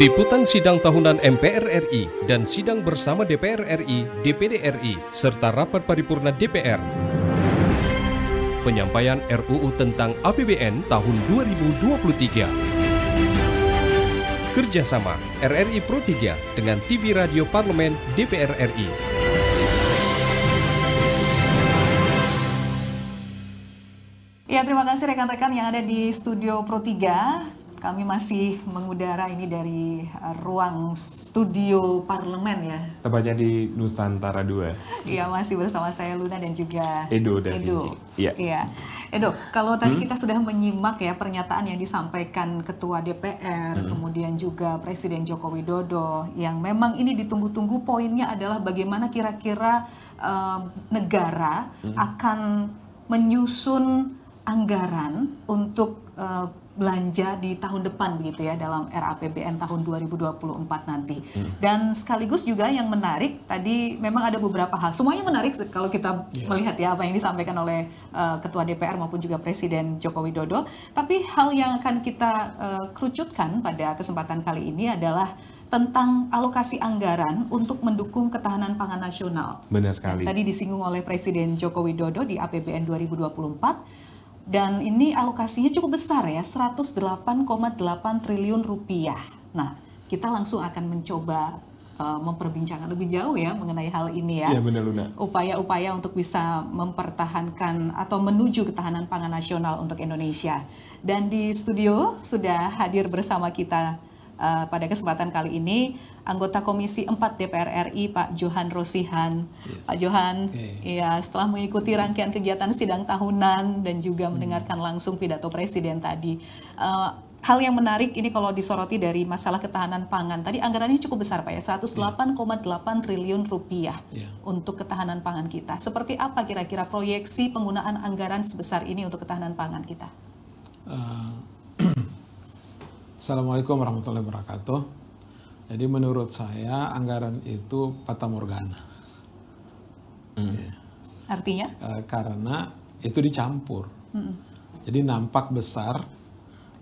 Liputan sidang tahunan MPR RI dan sidang bersama DPR RI, DPD RI, serta rapat paripurna DPR. Penyampaian RUU tentang APBN tahun 2023. Kerjasama RRI Pro 3 dengan TV Radio Parlemen DPR RI. Ya, terima kasih rekan-rekan yang ada di Studio Pro 3. Kami masih mengudara ini dari ruang studio parlemen ya. Tepatnya di Nusantara 2. Iya, masih bersama saya Luna dan juga Edo da Vinci. Iya. Edo, kalau tadi kita sudah menyimak ya pernyataan yang disampaikan Ketua DPR, kemudian juga Presiden Joko Widodo, yang memang ini ditunggu-tunggu, poinnya adalah bagaimana kira-kira negara akan menyusun anggaran untuk belanja di tahun depan begitu ya dalam RAPBN tahun 2024 nanti. Dan sekaligus juga yang menarik tadi memang ada beberapa hal. Semuanya menarik kalau kita melihat ya apa yang disampaikan oleh Ketua DPR maupun juga Presiden Joko Widodo. Tapi hal yang akan kita kerucutkan pada kesempatan kali ini adalah tentang alokasi anggaran untuk mendukung ketahanan pangan nasional. Benar sekali. Tadi disinggung oleh Presiden Joko Widodo di APBN 2024. Dan ini alokasinya cukup besar ya, 108,8 triliun rupiah. Nah, kita langsung akan mencoba memperbincangkan lebih jauh ya mengenai hal ini ya. Iya benar Luna. Upaya-upaya untuk bisa mempertahankan atau menuju ketahanan pangan nasional untuk Indonesia. Dan di studio sudah hadir bersama kita pada kesempatan kali ini anggota Komisi 4 DPR RI Pak Johan Rosihan. Pak Johan, ya setelah mengikuti rangkaian kegiatan sidang tahunan dan juga mendengarkan langsung pidato Presiden tadi, hal yang menarik ini kalau disoroti dari masalah ketahanan pangan, tadi anggarannya cukup besar Pak ya, 108,8 triliun rupiah untuk ketahanan pangan kita. Seperti apa kira-kira proyeksi penggunaan anggaran sebesar ini untuk ketahanan pangan kita? Assalamualaikum warahmatullahi wabarakatuh. Jadi menurut saya anggaran itu fata morgana. Ya. Artinya? Karena itu dicampur. Jadi nampak besar,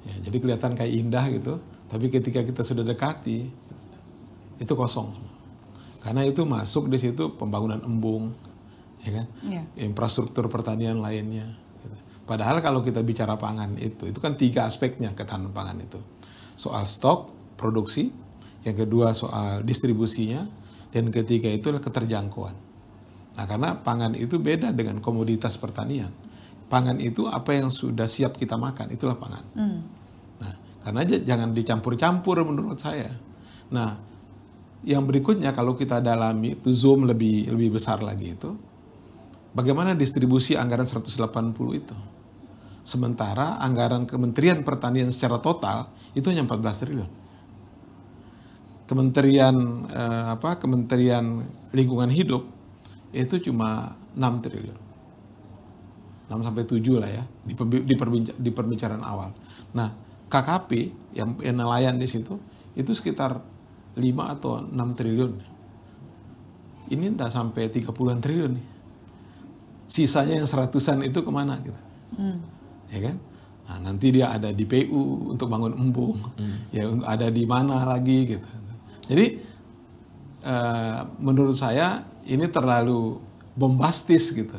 ya, jadi kelihatan kayak indah gitu. Tapi ketika kita sudah dekati, itu kosong. Karena itu masuk di situ pembangunan embung, ya kan? Infrastruktur pertanian lainnya. Gitu. Padahal kalau kita bicara pangan itu kan 3 aspeknya ketahanan pangan itu. Soal stok, produksi, yang kedua soal distribusinya, dan ketiga itu adalah keterjangkauan. Nah, karena pangan itu beda dengan komoditas pertanian. Pangan itu apa yang sudah siap kita makan, itulah pangan. Nah, karena jangan dicampur-campur menurut saya. Nah, yang berikutnya kalau kita dalami, itu zoom lebih besar lagi itu, bagaimana distribusi anggaran 180 itu? Sementara anggaran Kementerian Pertanian secara total itu hanya 14 triliun. Kementerian Lingkungan Hidup itu cuma 6 triliun. 6 sampai 7 lah ya di pembicaraan awal. Nah, KKP yang nelayan di situ itu sekitar 5 atau 6 triliun. Ini entah sampai 30-an triliun nih. Sisanya yang 100-an itu kemana gitu. Ya kan? Nah, nanti dia ada di PU untuk bangun embung, ya ada di mana lagi gitu. Jadi menurut saya ini terlalu bombastis gitu.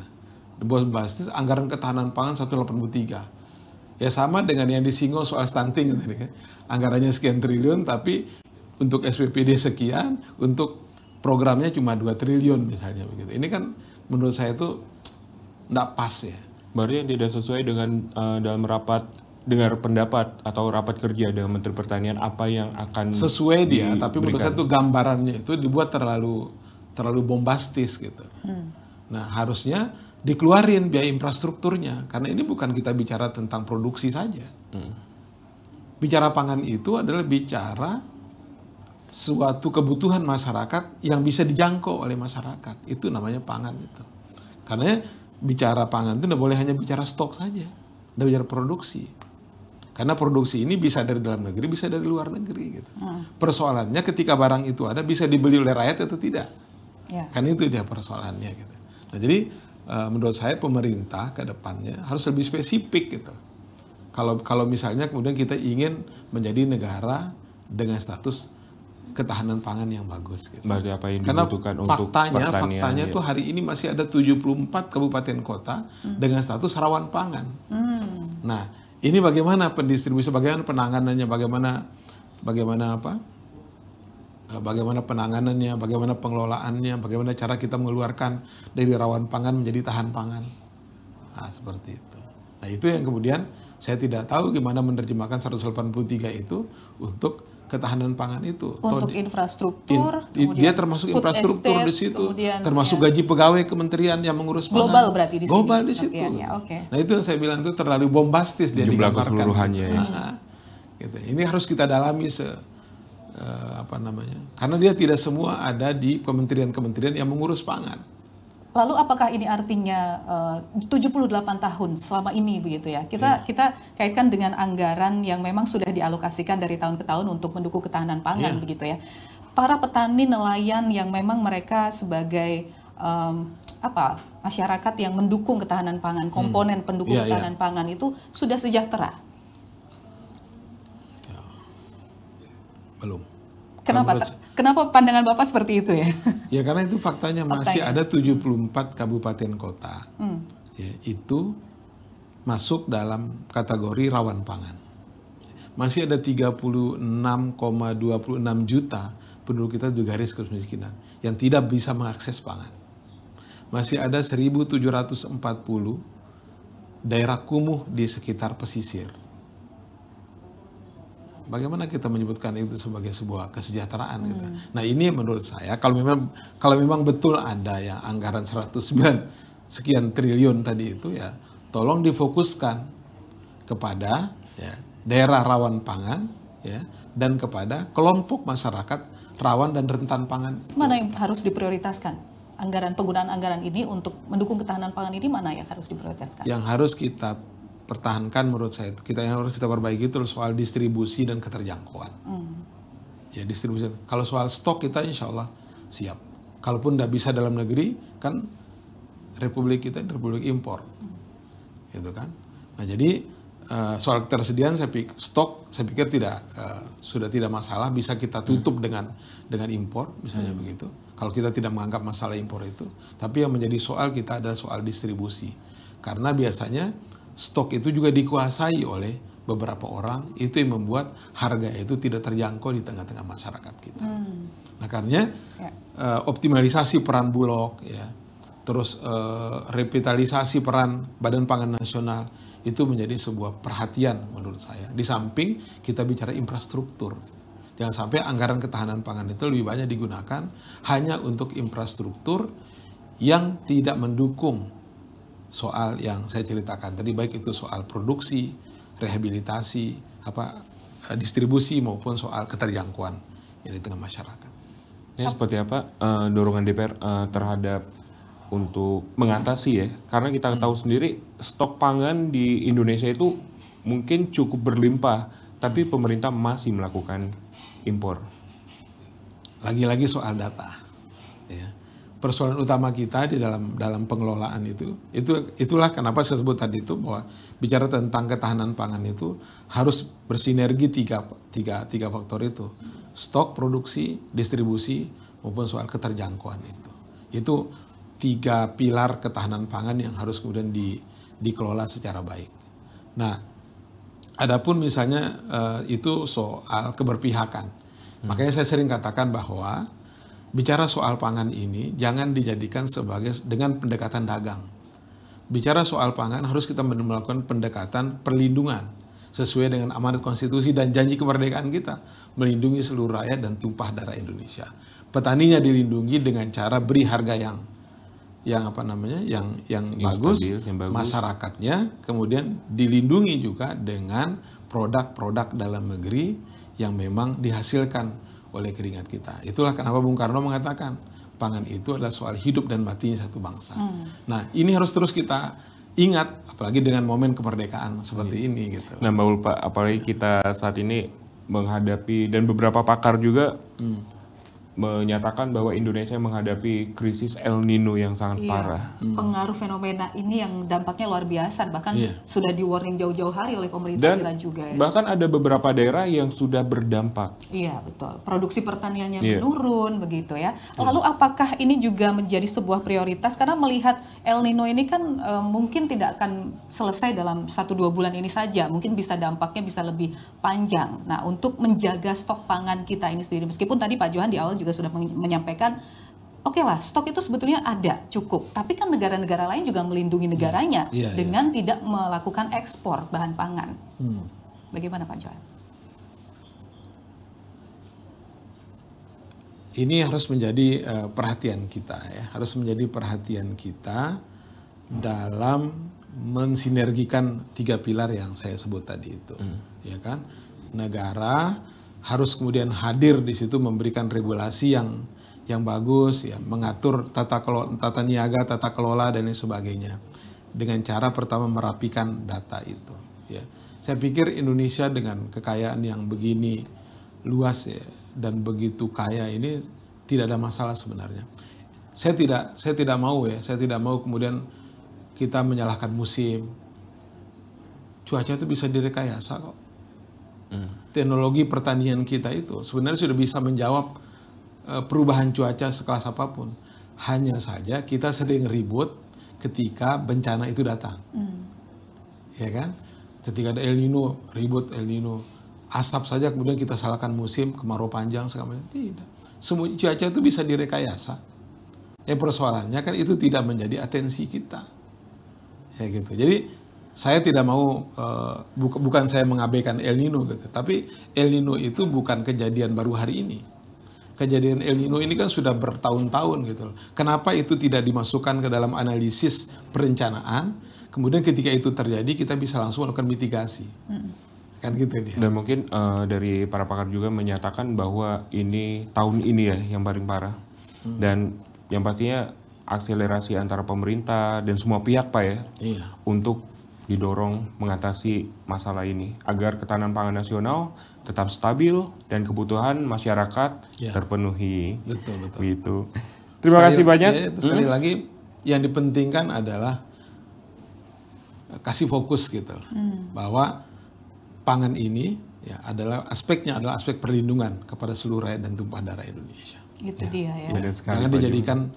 Bombastis anggaran ketahanan pangan 183. Ya sama dengan yang disinggung soal stunting tadi kan. Anggarannya sekian triliun tapi untuk SPPD sekian, untuk programnya cuma 2 triliun misalnya begitu. Ini kan menurut saya itu enggak pas ya. Berarti yang tidak sesuai dengan dalam rapat dengar pendapat atau rapat kerja dengan Menteri Pertanian apa yang akan sesuai dia, tapi menurut saya itu gambarannya itu dibuat terlalu bombastis gitu. Nah, harusnya dikeluarin biaya infrastrukturnya karena ini bukan kita bicara tentang produksi saja. Bicara pangan itu adalah bicara suatu kebutuhan masyarakat yang bisa dijangkau oleh masyarakat. Itu namanya pangan itu. Karena bicara pangan itu tidak boleh hanya bicara stok saja, tidak bicara produksi. Karena produksi ini bisa dari dalam negeri, bisa dari luar negeri. Gitu. Persoalannya ketika barang itu ada, bisa dibeli oleh rakyat atau tidak. Kan itu dia persoalannya. Gitu. Nah, jadi menurut saya pemerintah ke depannya harus lebih spesifik. Gitu. Kalau misalnya kemudian kita ingin menjadi negara dengan status ketahanan pangan yang bagus. Gitu. Berarti apa yang Karena dibutuhkan untuk pertanian? faktanya tuh hari ini masih ada 74 kabupaten kota dengan status rawan pangan. Nah, ini bagaimana pendistribusi, bagaimana penanganannya, bagaimana penanganannya, bagaimana pengelolaannya, bagaimana cara kita mengeluarkan dari rawan pangan menjadi tahan pangan. Nah, seperti itu. Nah, itu yang kemudian saya tidak tahu gimana menerjemahkan 183 itu untuk ketahanan pangan itu. Untuk infrastruktur, dia termasuk food infrastruktur estate, di situ, kemudian, termasuk gaji pegawai kementerian yang mengurus pangan. Global berarti di sini. Global di situ. Okay. Nah, itu yang saya bilang itu terlalu bombastis dia jumlah digambarkan. keseluruhannya. Gitu. Ini harus kita dalami karena dia tidak semua ada di kementerian-kementerian yang mengurus pangan. Lalu apakah ini artinya 78 tahun selama ini begitu ya? Kita kaitkan dengan anggaran yang memang sudah dialokasikan dari tahun ke tahun untuk mendukung ketahanan pangan begitu ya. Para petani nelayan yang memang mereka sebagai masyarakat yang mendukung ketahanan pangan, komponen pendukung ketahanan pangan itu sudah sejahtera? Ya. Belum. Kenapa pandangan Bapak seperti itu ya? Ya karena itu faktanya masih ada 74 kabupaten kota ya, itu masuk dalam kategori rawan pangan. Masih ada 36,26 juta penduduk kita di garis kemiskinan yang tidak bisa mengakses pangan. Masih ada 1.740 daerah kumuh di sekitar pesisir. Bagaimana kita menyebutkan itu sebagai sebuah kesejahteraan gitu. Nah, ini menurut saya kalau memang betul ada yang anggaran 109 sekian triliun tadi itu ya, tolong difokuskan kepada daerah rawan pangan ya, dan kepada kelompok masyarakat rawan dan rentan pangan. Mana yang harus diprioritaskan? Penggunaan anggaran ini untuk mendukung ketahanan pangan ini mana yang harus diprioritaskan? Yang harus kita pertahankan menurut saya itu yang harus kita perbaiki itu soal distribusi dan keterjangkauan. Ya distribusi. Kalau soal stok kita insya Allah siap. Kalaupun tidak bisa dalam negeri kan Republik kita Republik impor, gitu kan. Nah jadi soal ketersediaan saya pikir sudah tidak masalah, bisa kita tutup dengan impor misalnya begitu. Kalau kita tidak menganggap masalah impor itu, tapi yang menjadi soal kita adalah soal distribusi, karena biasanya stok itu juga dikuasai oleh beberapa orang, itu yang membuat harga itu tidak terjangkau di tengah-tengah masyarakat kita. Nah, karena optimalisasi peran Bulog, ya, terus revitalisasi peran Badan Pangan Nasional itu menjadi sebuah perhatian menurut saya. Di samping kita bicara infrastruktur, jangan sampai anggaran ketahanan pangan itu lebih banyak digunakan hanya untuk infrastruktur yang tidak mendukung soal yang saya ceritakan tadi, baik itu soal produksi, rehabilitasi, distribusi maupun soal keterjangkauan yang di tengah masyarakat. Ya, seperti apa dorongan DPR terhadap untuk mengatasi ya, karena kita tahu sendiri stok pangan di Indonesia itu mungkin cukup berlimpah, tapi pemerintah masih melakukan impor. Lagi-lagi soal data. Ya. Persoalan utama kita di dalam pengelolaan itulah kenapa saya sebut tadi itu bahwa bicara tentang ketahanan pangan itu harus bersinergi tiga faktor itu: stok, produksi, distribusi maupun soal keterjangkauan itu. Itu 3 pilar ketahanan pangan yang harus kemudian dikelola secara baik. Nah, adapun misalnya itu soal keberpihakan, makanya saya sering katakan bahwa bicara soal pangan ini jangan dijadikan dengan pendekatan dagang. Bicara soal pangan harus kita melakukan pendekatan perlindungan sesuai dengan amanat konstitusi dan janji kemerdekaan kita, melindungi seluruh rakyat dan tumpah darah Indonesia. Petaninya dilindungi dengan cara beri harga yang bagus, stabil, yang bagus. Masyarakatnya kemudian dilindungi juga dengan produk-produk dalam negeri yang memang dihasilkan oleh keringat kita. Itulah kenapa Bung Karno mengatakan pangan itu adalah soal hidup dan matinya satu bangsa. Nah, ini harus terus kita ingat, apalagi dengan momen kemerdekaan seperti ini gitu. Nah, Mbak Ulfa, apalagi kita saat ini menghadapi, dan beberapa pakar juga menyatakan bahwa Indonesia menghadapi krisis El Nino yang sangat parah. Pengaruh fenomena ini yang dampaknya luar biasa, bahkan sudah di-warning jauh-jauh hari oleh pemerintah kita juga. Ya. Bahkan ada beberapa daerah yang sudah berdampak. Iya, betul. Produksi pertaniannya menurun, begitu ya. Lalu apakah ini juga menjadi sebuah prioritas? Karena melihat El Nino ini kan mungkin tidak akan selesai dalam 1-2 bulan ini saja. Mungkin bisa dampaknya bisa lebih panjang. Nah, untuk menjaga stok pangan kita ini sendiri, meskipun tadi Pak Johan di awal juga sudah menyampaikan, oke lah, stok itu sebetulnya ada, cukup. Tapi kan negara-negara lain juga melindungi negaranya dengan tidak melakukan ekspor bahan pangan. Bagaimana Pak Johan? Ini harus menjadi perhatian kita ya, harus menjadi perhatian kita dalam mensinergikan 3 pilar yang saya sebut tadi itu, ya kan? Negara harus kemudian hadir di situ memberikan regulasi yang bagus, ya, mengatur tata niaga, tata kelola dan lain sebagainya. Dengan cara pertama merapikan data itu. Ya, saya pikir Indonesia dengan kekayaan yang begini luas ya, dan begitu kaya ini tidak ada masalah sebenarnya. Saya tidak mau kemudian kita menyalahkan musim. Cuaca itu bisa direkayasa kok. Teknologi pertanian kita itu sebenarnya sudah bisa menjawab perubahan cuaca sekelas apapun. Hanya saja kita sering ribut ketika bencana itu datang. Ya kan? Ketika ada El Nino, ribut El Nino. Asap saja kemudian kita salahkan musim, kemarau panjang segala macam. Tidak. Semua cuaca itu bisa direkayasa. Persoalannya kan itu tidak menjadi atensi kita. Ya gitu. Jadi saya tidak mau, bukan saya mengabaikan El Nino gitu, tapi El Nino itu bukan kejadian baru hari ini. Kejadian El Nino ini kan sudah bertahun-tahun gitu. Kenapa itu tidak dimasukkan ke dalam analisis perencanaan, kemudian ketika itu terjadi kita bisa langsung melakukan mitigasi. Kan gitu dia. Dan mungkin dari para pakar juga menyatakan bahwa ini tahun ini ya yang paling parah. Dan yang pastinya akselerasi antara pemerintah dan semua pihak Pak ya, untuk didorong mengatasi masalah ini agar ketahanan pangan nasional tetap stabil dan kebutuhan masyarakat terpenuhi. Betul. Gitu. Terima kasih banyak. Sekali lagi yang dipentingkan adalah kasih fokus gitu, bahwa pangan ini ya adalah aspeknya adalah aspek perlindungan kepada seluruh rakyat dan tumpah darah Indonesia. Itu dia ya. Jangan dijadikan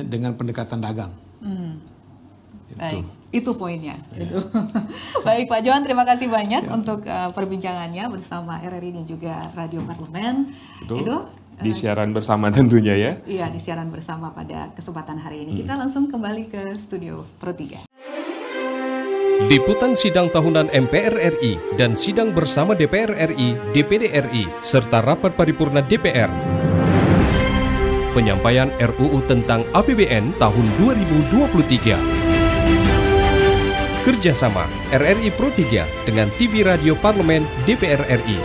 dengan pendekatan dagang. Baik, itu poinnya. Itu. Baik Pak Johan, terima kasih banyak untuk perbincangannya bersama RRI dan juga Radio Parlemen. Itu di siaran bersama tentunya ya. Iya, di siaran bersama pada kesempatan hari ini. Kita langsung kembali ke studio Pro 3. Liputan sidang tahunan MPR RI dan sidang bersama DPR RI, DPD RI, serta rapat paripurna DPR. Penyampaian RUU tentang APBN tahun 2023. Kerjasama RRI Pro 3 dengan TV Radio Parlemen DPR RI.